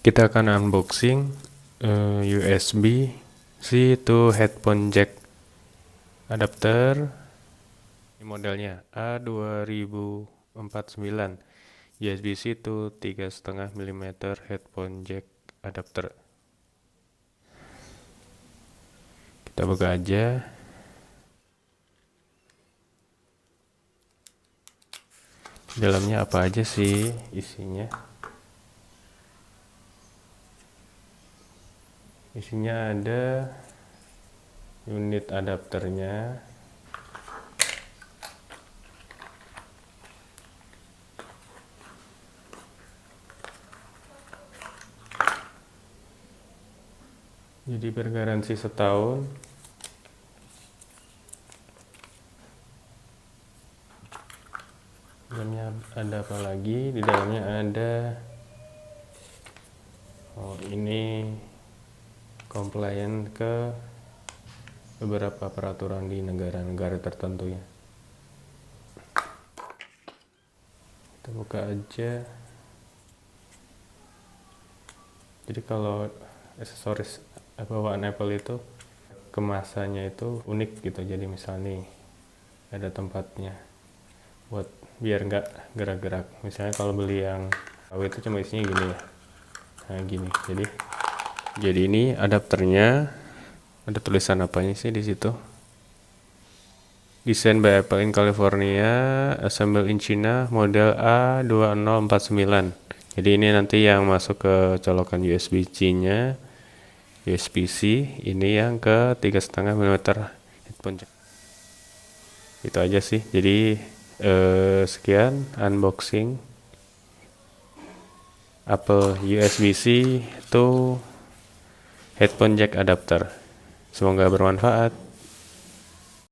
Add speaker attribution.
Speaker 1: Kita akan unboxing USB-C to headphone jack adapter. Ini modelnya A2049 USB-C to 3,5 mm headphone jack adapter. Kita buka aja. Dalamnya apa aja sih isinya? Isinya ada unit adapternya, jadi bergaransi setahun. Dalamnya ada apa lagi? Di dalamnya ada, ini compliant ke beberapa peraturan di negara-negara tertentu ya. Kita buka aja. Jadi kalau aksesoris bawaan Apple itu kemasannya itu unik gitu. Jadi misalnya nih ada tempatnya buat biar nggak gerak-gerak. Misalnya kalau beli yang KW itu cuma isinya gini ya. Nah gini. Jadi ini adapternya, ada tulisan apanya sih di situ? Design by Apple in California, assembled in China, model A2049. Jadi ini nanti yang masuk ke colokan USB-C-nya, USB-C. Ini yang ke 3,5 mm headphone jack. Itu aja sih. Jadi sekian unboxing Apple USB-C to headphone jack adapter. Semoga bermanfaat.